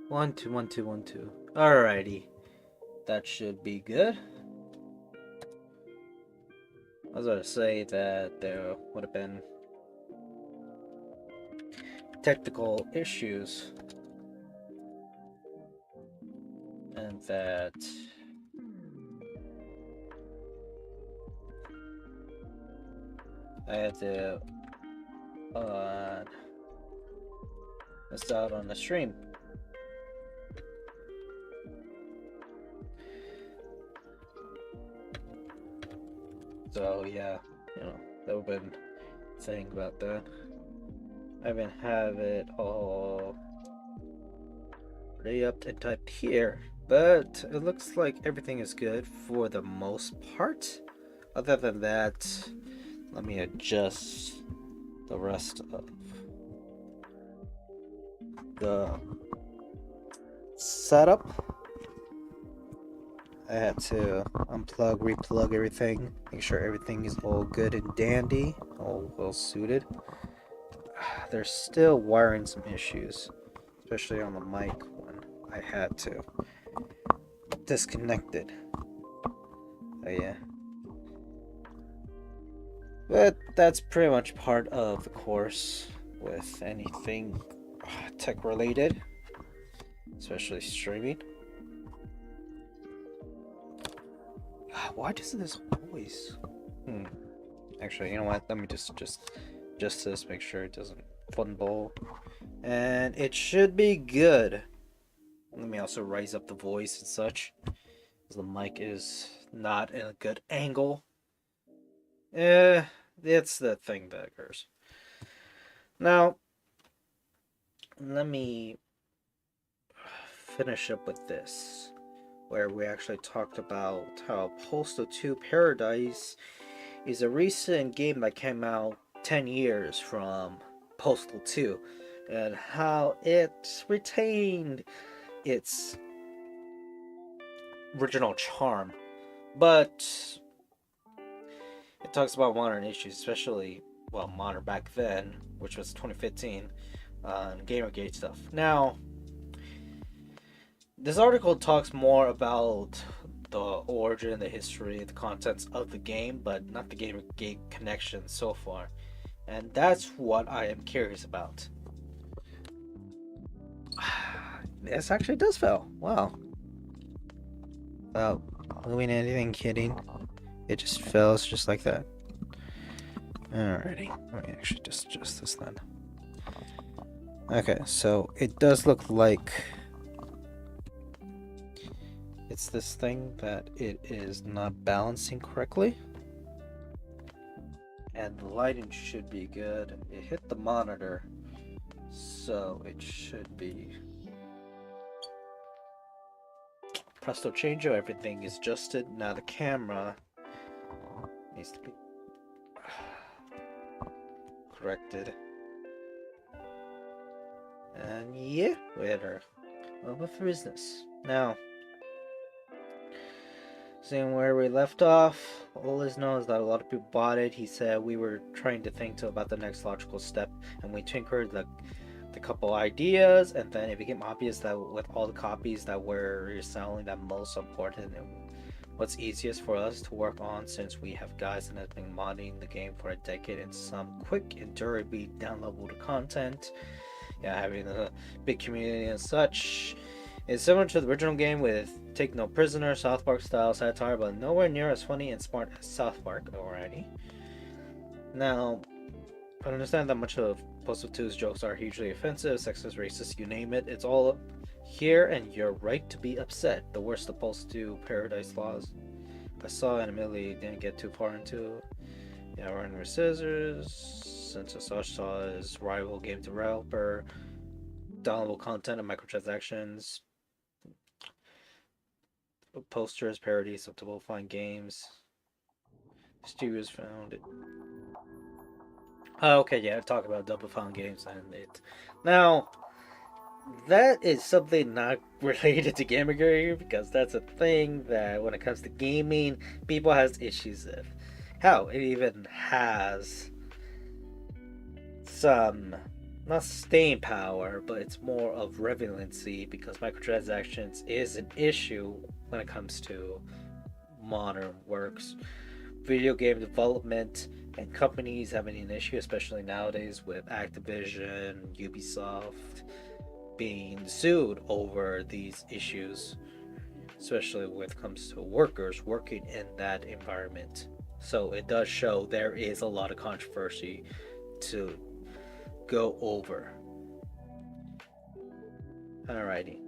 One, two, one, two, one, two. Alrighty. That should be good. I was going to say that there would have been technical issues and that I had to miss out on the stream. So yeah, that would have been the thing about that. I even have it all ready up and typed here, but it looks like everything is good for the most part. Other than that, let me adjust the rest of the setup. I had to unplug, replug everything, make sure everything is all good and dandy, all well suited. There's still wiring some issues, especially on the mic when I had to disconnect it. Yeah. But that's pretty much part of the course with anything tech related, especially streaming. Why does this always? Actually, you know what? Let me just this, make sure it doesn't fumble, and it should be good. Let me also raise up the voice and such. The mic is not in a good angle. It's the thing that occurs. Now, let me finish up with this, where we actually talked about how Postal 2 Paradise is a recent game that came out 10 years from Postal 2, and how it retained its original charm, but it talks about modern issues, especially, well, modern back then, which was 2015, and Gamergate stuff. Now, this article talks more about the origin, the history, the contents of the game, but not the Gamergate connection so far. And that's what I am curious about. This actually does fail. Wow. Without moving anything, kidding. It just fails just like that. Alrighty. Let me actually just adjust this then. Okay, so it does look like it's this thing that it is not balancing correctly. And the lighting should be good. It hit the monitor, so it should be. Presto changeo, everything is adjusted. Now the camera needs to be corrected. And yeah, we had our over for business. Now, seeing where we left off, all is known is that a lot of people bought it. He said we were trying to think about the next logical step, and we tinkered the couple ideas, and then it became obvious that with all the copies that we're selling, that most important and what's easiest for us to work on, since we have guys that have been modding the game for a decade, and some quick and durably downloadable content. Yeah, having a big community and such. It's similar to the original game with Take No Prisoner, South Park style satire, but nowhere near as funny and smart as South Park already. Now, I understand that much of Postal 2's jokes are hugely offensive, sexist, racist, you name it. It's all here, and you're right to be upset. The worst of Postal 2 Paradise Laws I saw, and immediately didn't get too far into. Yeah, running with scissors, since Asash saw his rival game developer, downloadable content and microtransactions, posters, parodies of Double Fine games. Studios found it. Oh, okay, yeah, talk about Double Fine games and it. Now, that is something not related to Gamergate, because that's a thing that when it comes to gaming, people has issues with. Hell, it even has some, not staying power, but it's more of relevancy, because microtransactions is an issue when it comes to modern works. Video game development and companies having an issue, especially nowadays with Activision, Ubisoft being sued over these issues, especially when it comes to workers working in that environment. So it does show there is a lot of controversy to go over. Alrighty.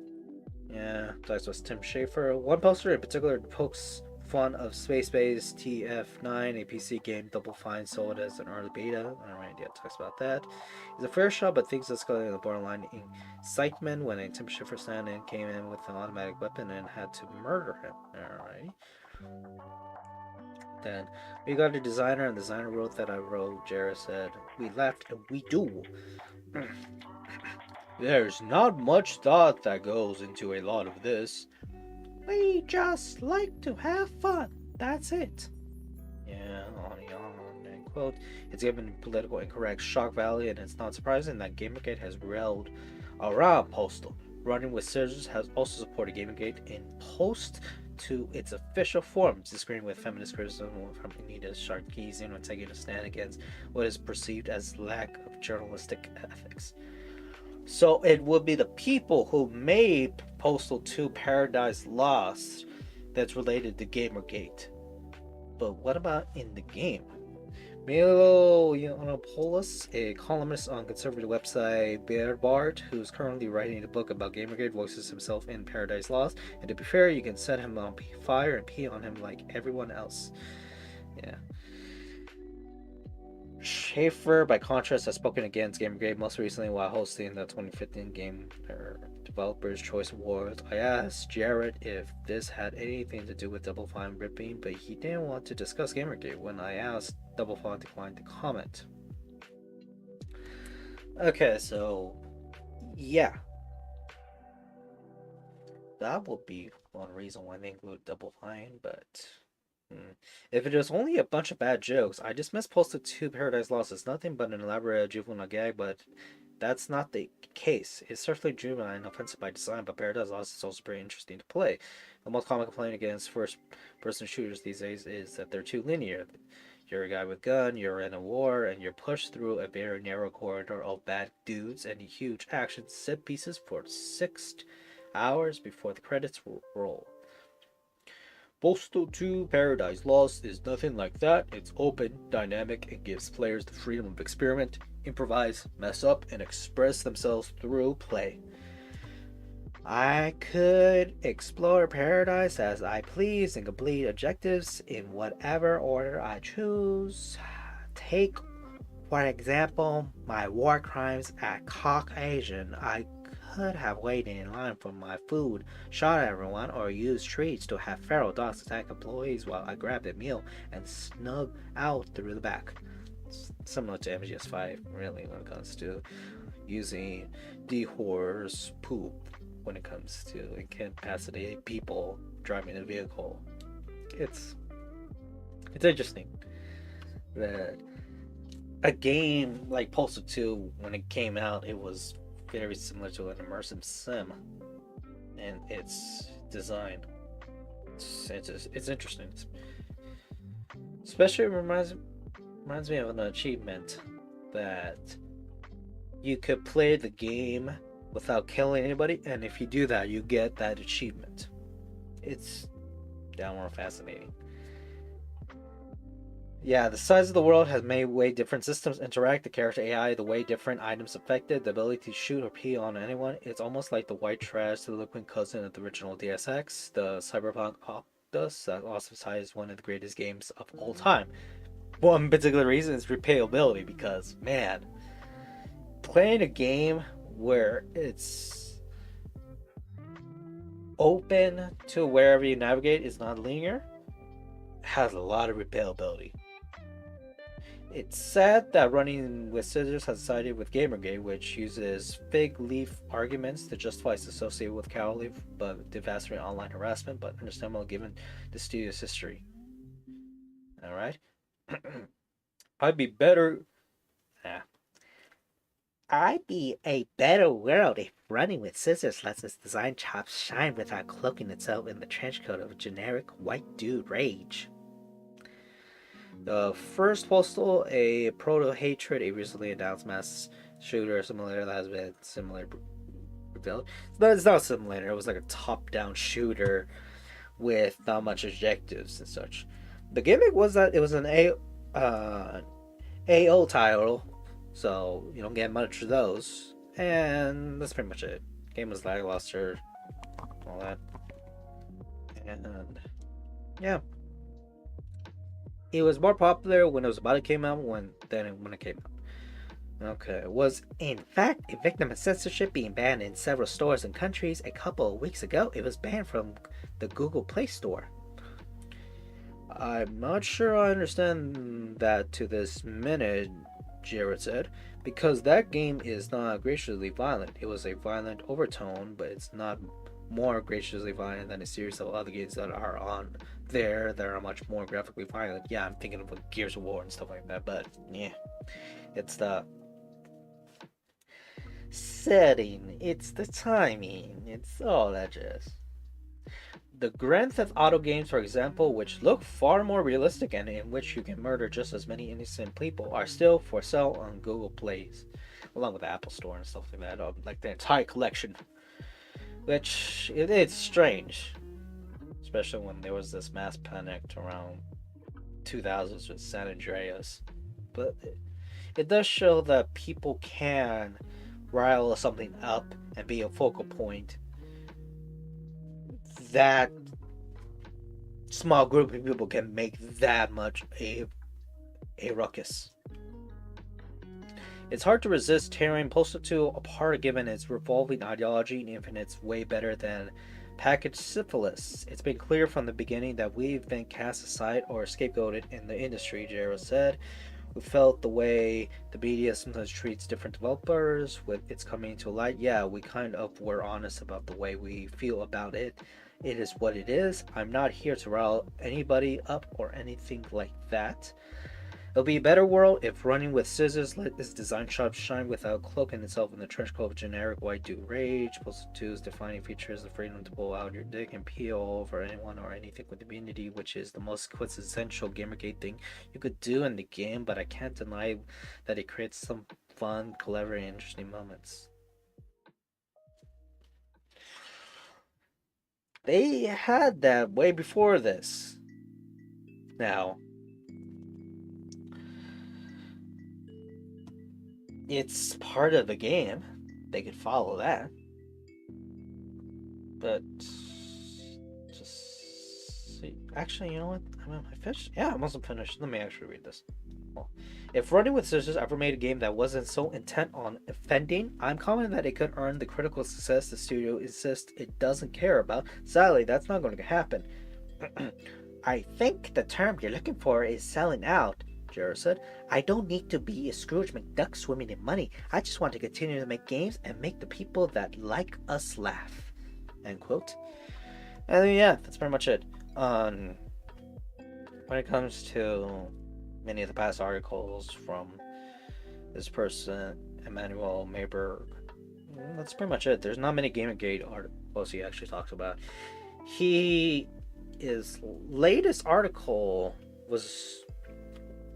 Yeah, that was Tim Schafer. One poster in particular pokes fun of Space-Base TF9, a PC game Double Fine sold as an early beta. Alright, yeah, talks about that. He's a fair shot, but things escalated in the borderline incitement when a Tim Schafer stand-in came in with an automatic weapon and had to murder him. Alright. Then we got a designer, and the designer wrote that I wrote. Jared said, "We left and we do." There's not much thought that goes into a lot of this. We just like to have fun. That's it. Yeah, on and quote. It's given political incorrect shock value, and it's not surprising that Gamergate has railed around Postal. Running with Scissors has also supported Gamergate in post to its official forums, disagreeing with feminist criticism from Anita Sarkeesian when taking a stand against what is perceived as lack of journalistic ethics. So it would be the people who made Postal 2 Paradise Lost that's related to Gamergate. But what about in the game? Milo Yiannopoulos, a columnist on conservative website Breitbart, who's currently writing a book about Gamergate, voices himself in Paradise Lost. And to be fair, you can set him on fire and pee on him like everyone else. Yeah. Schaefer, by contrast, has spoken against Gamergate most recently while hosting the 2015 Game Developers Choice Awards. I asked Jared if this had anything to do with Double Fine ripping, but he didn't want to discuss Gamergate. When I asked, Double Fine declined to comment. Okay, so yeah, that would be one reason why they include Double Fine, but if it was only a bunch of bad jokes, I just misposted 2 Paradise Lost. It's nothing but an elaborate juvenile gag, but that's not the case. It's certainly juvenile and offensive by design, but Paradise Lost is also pretty interesting to play. The most common complaint against first-person shooters these days is that they're too linear. You're a guy with a gun, you're in a war, and you're pushed through a very narrow corridor of bad dudes and huge action set pieces for 6 hours before the credits roll. Postal 2 Paradise Lost is nothing like that. It's open, dynamic, and gives players the freedom of experiment, improvise, mess up, and express themselves through play. I could explore Paradise as I please and complete objectives in whatever order I choose. Take, for example, my war crimes at Caucasian. I could have waited in line for my food, shot at everyone, or used treats to have feral dogs attack employees while I grabbed a meal and snug out through the back. It's similar to MGS5, really, when it comes to using D-horse poop when it comes to incapacitated people driving a vehicle. It's interesting that a game like Postal 2, when it came out, it was very similar to an immersive sim and its design. It's interesting. Especially reminds me of an achievement that you could play the game without killing anybody, and if you do that, you get that achievement. It's downright fascinating. Yeah, the size of the world has made way different systems interact, the character AI, the way different items affected, the ability to shoot or pee on anyone. It's almost like the white trash, the liquid cousin of the original DSX, the Cyberpunk Optus, that also is one of the greatest games of all time. One particular reason is replayability, because, man, playing a game where it's open to wherever you navigate is not linear has a lot of replayability. It's sad that Running with Scissors has sided with Gamergate, which uses fig leaf arguments to justify its association with cowardly but devastating online harassment, but understandable given the studio's history. Alright? I'd be better. I'd be a better world if Running with Scissors lets its design chops shine without cloaking itself in the trench coat of generic white dude rage. The first Postal, a proto-hatred, a recently announced mass shooter simulator that has been similar revealed. It's not a simulator, it was like a top-down shooter with not much objectives and such. The gimmick was that it was an AO title, so you don't get much of those. And that's pretty much it. Game was lackluster, all that. And yeah. It was more popular when it was about to come out than when it came out. Okay, it was in fact a victim of censorship, being banned in several stores and countries. A couple of weeks ago, it was banned from the Google Play Store. I'm not sure I understand that to this minute, Jared said, because that game is not graciously violent. It was a violent overtone, but it's not more graciously violent than a series of other games that are on there that are much more graphically violent. Yeah, I'm thinking of like Gears of War and stuff like that, but yeah, it's the setting, it's the timing, it's all that jazz. The Grand Theft Auto games, for example, which look far more realistic and in which you can murder just as many innocent people, are still for sale on Google Plays, along with the Apple Store and stuff like that, like the entire collection. Which, it's strange. Especially when there was this mass panic around 2000s with San Andreas. but it does show that people can rile something up and be a focal point. That small group of people can make that much a ruckus. It's hard to resist tearing Postal 2 apart given its revolving ideology and even it's way better than packaged syphilis. It's been clear from the beginning that we've been cast aside or scapegoated in the industry, Jero said. We felt the way the media sometimes treats different developers with its coming to light. Yeah, we kind of were honest about the way we feel about it. It is what it is. I'm not here to rile anybody up or anything like that. It'll be a better world if Running with Scissors let its design shop shine without cloaking itself in the trench coat of generic white dude rage. Postal 2's defining features the freedom to pull out your dick and pee all over anyone or anything with immunity, which is the most quintessential Gamergate thing you could do in the game, but I can't deny that it creates some fun, clever, and interesting moments. They had that way before this. Now, it's part of the game. They could follow that. But just see. Actually, you know what? I finished. Yeah, I must have finished. Let me actually read this. Well, if Running with Scissors ever made a game that wasn't so intent on offending, I'm confident that it could earn the critical success the studio insists it doesn't care about. Sadly, that's not going to happen. I think the term you're looking for is selling out, Jero said. I don't need to be a Scrooge McDuck swimming in money. I just want to continue to make games and make the people that like us laugh. End quote. And yeah, that's pretty much it. When it comes to many of the past articles from this person, Emmanuel Mayberg, that's pretty much it. There's not many Gamergate articles he actually talks about. His latest article was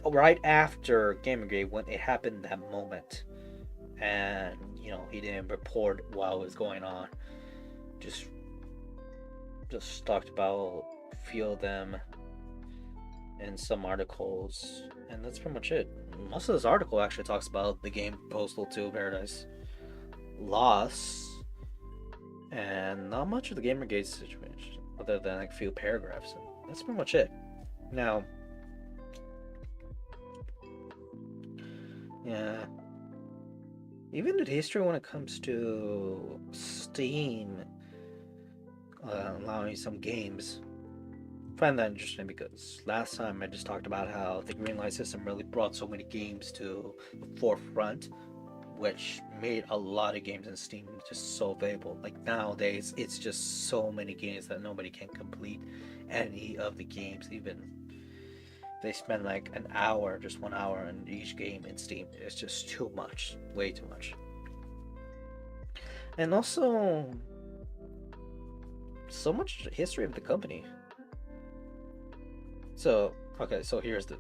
right after Gamergate when it happened that moment, and he didn't report while it was going on. Just talked about a few of them in some articles, and that's pretty much it. Most of this article actually talks about the game Postal 2 Paradise Lost, and not much of the Gamergate situation, other than like a few paragraphs. And that's pretty much it. Now, yeah, even the history when it comes to Steam allowing some games, I find that interesting because last time I just talked about how the Greenlight system really brought so many games to the forefront, which made a lot of games in Steam just so available. Like nowadays, it's just so many games that nobody can complete any of the games. Even they spend like an hour, just 1 hour on each game in Steam. It's just too much, way too much. And also, so much history of the company. So, okay, so here's the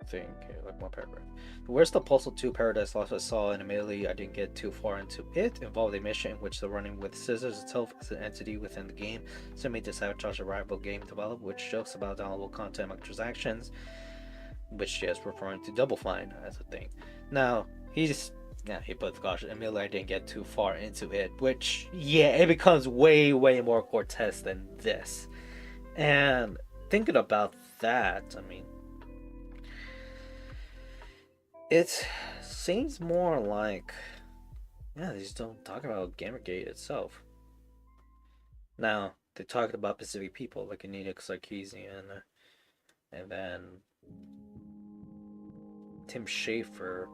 thing. Okay, like one paragraph. Where's the Postal 2 Paradise Lost I saw, and immediately I didn't get too far into it. Involved a mission in which the Running with Scissors itself is an entity within the game, similar to sabotage a rival game developed, which jokes about downloadable content microtransactions, which is referring to Double Fine as a thing. Now, he put the caution. Immediately I didn't get too far into it, which, yeah, it becomes way, way more Cortez than this. And thinking about that, I mean, it seems more like, yeah, they just don't talk about Gamergate itself. Now, they talked about specific people like Anita Sarkeesian and then Tim Schafer.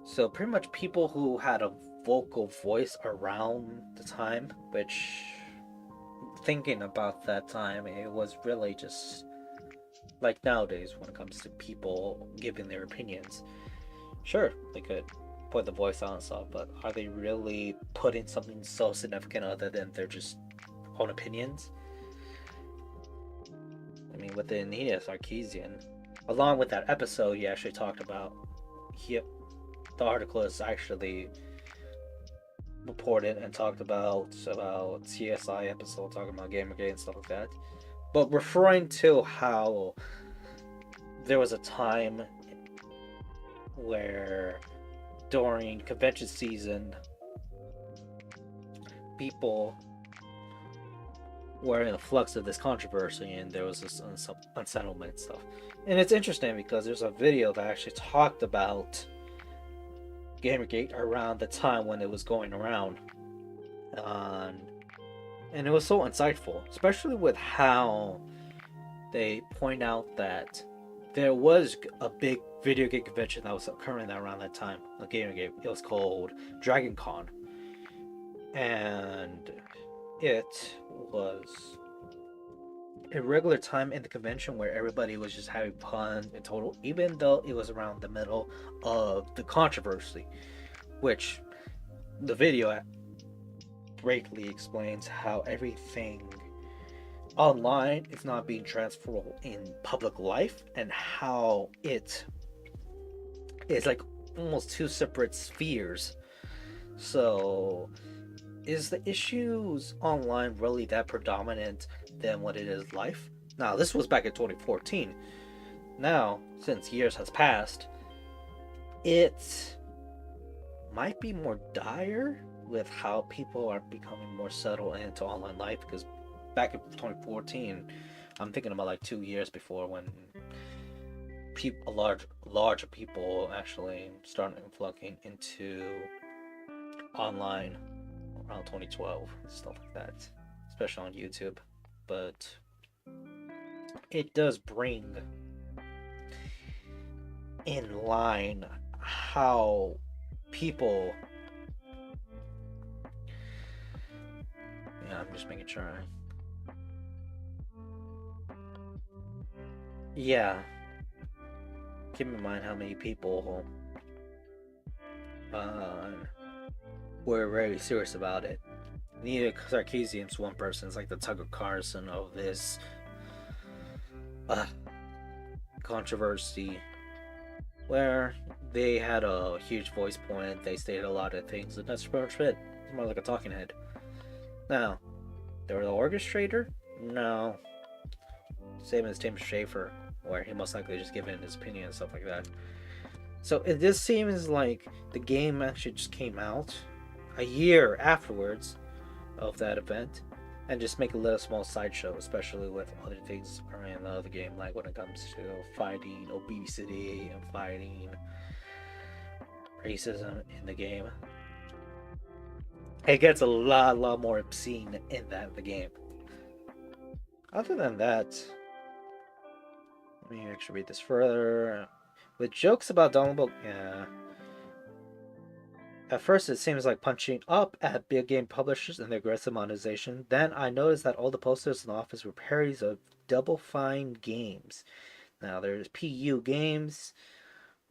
So pretty much people who had a vocal voice around the time, which, thinking about that time, it was really just like nowadays when it comes to people giving their opinions. Sure, they could put the voice on and stuff, but are they really putting something so significant other than their just own opinions? I mean, with the Anita Sarkeesian, along with that episode, he actually talked about the article is actually reported and talked about CSI episode, talking about Gamergate and stuff like that, but referring to how there was a time where during convention season, people were in the flux of this controversy, and there was this unsettlement stuff. And it's interesting because there's a video that actually talked about Gamergate around the time when it was going around, and it was so insightful, especially with how they point out that there was a big video game convention that was occurring around that time, a Gamergate. It was called Dragon Con, and it was a regular time in the convention where everybody was just having fun in total, even though it was around the middle of the controversy, which the video greatly explains how everything online is not being transferable in public life, and how it is like almost two separate spheres. So is the issues online really that predominant than what it is life? Now, this was back in 2014. Now, since years has passed, it might be more dire with how people are becoming more settled into online life, because back in 2014, I'm thinking about like 2 years before, when a large people actually started flocking into online around 2012 and stuff like that, especially on YouTube. But it does bring in line how people, I'm just making sure. Keep in mind how many people were very serious about it. Neither Sarkeesian's one person. It's like the Tucker Carlson of this controversy, where they had a huge voice point. They stated a lot of things, and that's pretty much it. It's more like a talking head. Now, they were the orchestrator? No. Same as Tim Schafer, where he most likely just given his opinion and stuff like that. So it just seems like the game actually just came out a year afterwards of that event, and just make a little small sideshow, especially with other things in the other game, like when it comes to fighting obesity and fighting racism in the game. It gets a lot more obscene in the game. Other than that, let me actually read this further. With jokes about downloadable, At first, it seems like punching up at big game publishers and their aggressive monetization. Then I noticed that all the posters in the office were parodies of Double Fine games. Now there's PU Games,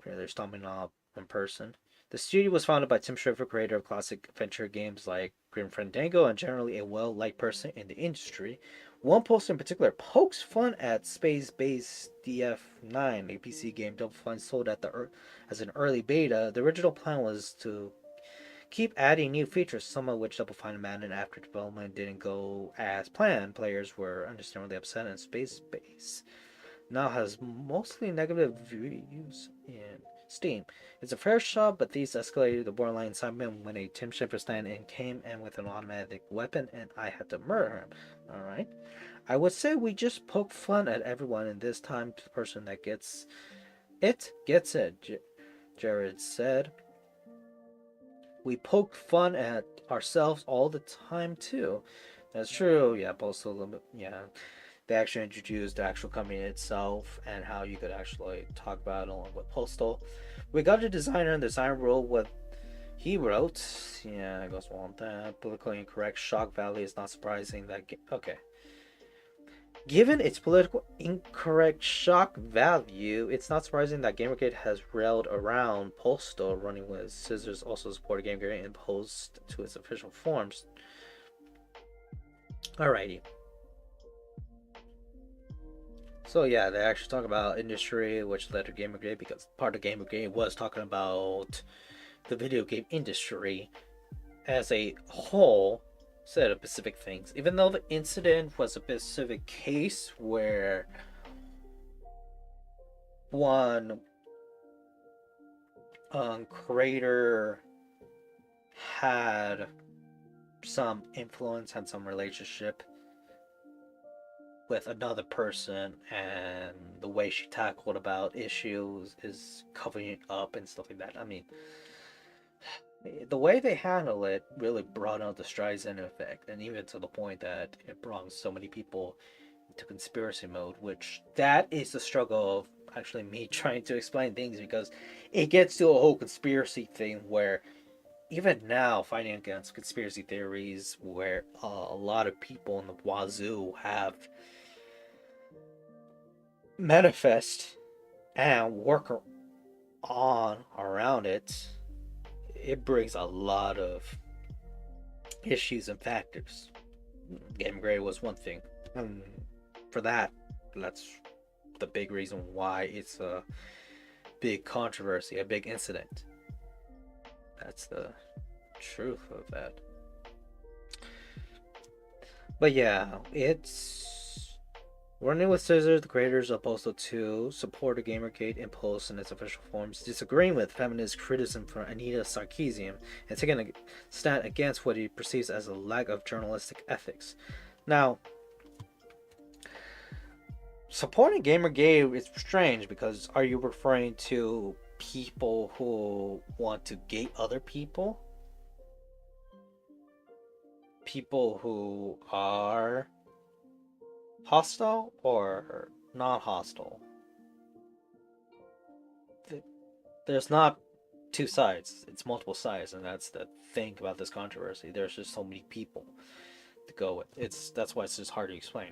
where they're stomping up in person. The studio was founded by Tim Schafer, creator of classic adventure games like Grim Fandango, and generally a well-liked person in the industry. One poster in particular pokes fun at Space Base DF9, a PC game Double Fine sold as an early beta. The original plan was to keep adding new features, some of which Double Fine abandoned after development didn't go as planned. Players were understandably upset, and Space Base now has mostly negative reviews in Steam. It's a fair shot, but these escalated the borderline excitement when a Tim Schafer stand-in came in with an automatic weapon and I had to murder him. Alright. I would say we just poke fun at everyone, and this time the person that gets it gets it, Jared said. We poke fun at ourselves all the time too. That's true. Yeah, Postal. Yeah, they actually introduced the actual company itself and how you could actually talk about it along with Postal. We got a designer, and the design wrote what he wrote. Yeah, it goes on that. Politically incorrect shock value is not surprising. Okay. Given its political incorrect shock value, it's not surprising that Gamergate has railed around Postal. Running with Scissors also supported Gamergate and posed to its official forms. Alrighty. So yeah, they actually talk about industry, which led to Gamergate, because part of Gamergate was talking about the video game industry as a whole, set of specific things. Even though the incident was a specific case where one creator had some influence, had some relationship with another person, and the way she tackled about issues is covering it up and stuff like that. I mean, the way they handle it really brought out the Streisand effect, and even to the point that it brought so many people into conspiracy mode, which that is the struggle of actually me trying to explain things, because it gets to a whole conspiracy thing where even now fighting against conspiracy theories where a lot of people in the wazoo have manifest and work on around it, it brings a lot of issues and factors. Gamergate was one thing, and for that's the big reason why it's a big controversy, a big incident. That's the truth of that. But yeah, it's Running with Scissors, the creators of Postal 2 supported Gamergate in posts in its official forms, disagreeing with feminist criticism from Anita Sarkeesian and taking a stand against what he perceives as a lack of journalistic ethics. Now, supporting Gamergate is strange because are you referring to people who want to gate other people? People who are hostile or not hostile? There's not two sides, it's multiple sides, and that's the thing about this controversy. There's just so many people to go with. That's why it's just hard to explain.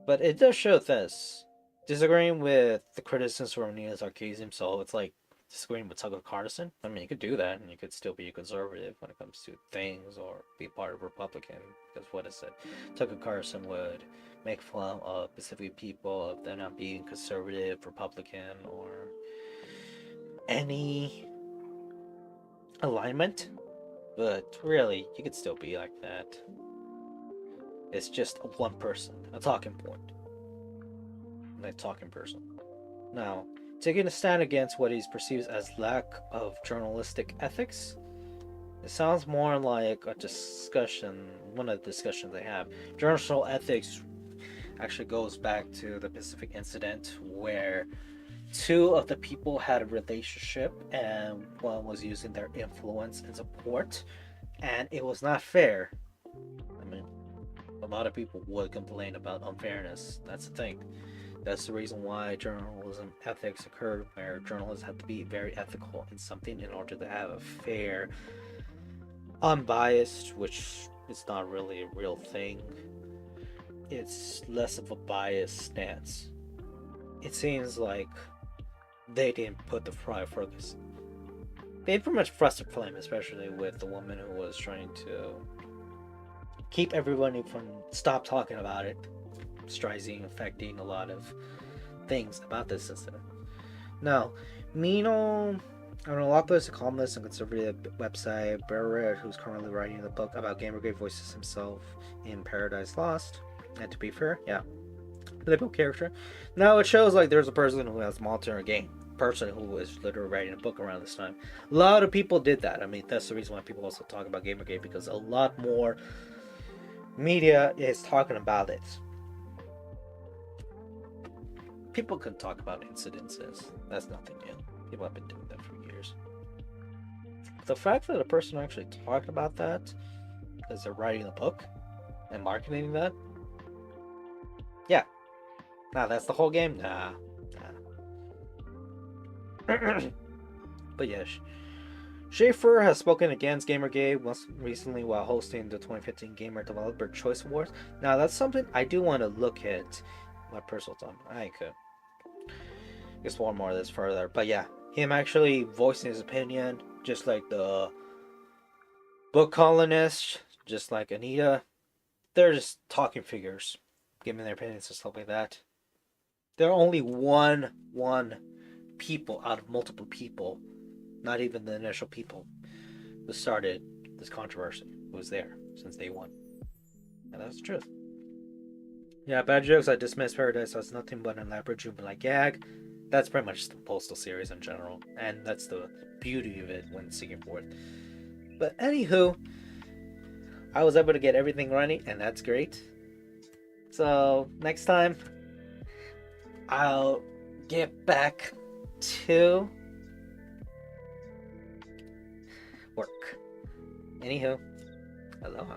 But it does show this. Disagreeing with the criticisms from Anita Sarkeesian, so it's like disagreeing with Tucker Carlson. I mean, you could do that, and you could still be a conservative when it comes to things, or be part of Republican. Because what is it? Tucker Carlson would make fun of specific people of them not being conservative, Republican, or any alignment. But really, you could still be like that. It's just one person, a talking point. A talking person. Now, taking a stand against what he perceives as lack of journalistic ethics, it sounds more like a discussion, one of the discussions they have. Journalistic ethics actually goes back to the Pacific incident where two of the people had a relationship and one was using their influence and support, and it was not fair. I mean, a lot of people would complain about unfairness. That's the thing. That's the reason why journalism ethics occurred, where journalists have to be very ethical in something in order to have a fair, unbiased, which is not really a real thing. It's less of a biased stance. It seems like they didn't put the right focus. They pretty much pressed the flame, especially with the woman who was trying to keep everyone from stop talking about it. Streisand affecting a lot of things about this incident. Now, Mino Arnolopoulos, a columnist and conservative website, Barrett, who's currently writing the book about Gamergate, voices himself in Paradise Lost. And to be fair, yeah, liberal character. Now it shows like there's a person who has multi game. Person who was literally writing a book around this time. A lot of people did that. I mean, that's the reason why people also talk about Gamergate, because a lot more media is talking about it. People can talk about incidences. That's nothing new. People have been doing that for years. The fact that a person actually talked about that as they're writing a book and marketing that, yeah. Nah, that's the whole game? Nah. But yes, Schaefer has spoken against Gamergate once recently while hosting the 2015 Gamer Developer Choice Awards. Now, that's something I do want to look at my personal time. I could explore more of this further. But yeah, him actually voicing his opinion, just like the book columnist, just like Anita. They're just talking figures, giving their opinions and stuff like that. They're only one people out of multiple people, not even the initial people who started this controversy, who was there since day one. And that's the truth. Yeah, bad jokes. I dismiss Paradise as nothing but an elaborate jubilant gag. That's pretty much the Postal series in general, and that's the beauty of it when Seeking Forth. But anywho, I was able to get everything running, and that's great. So next time, I'll get back to work. Anywho, aloha.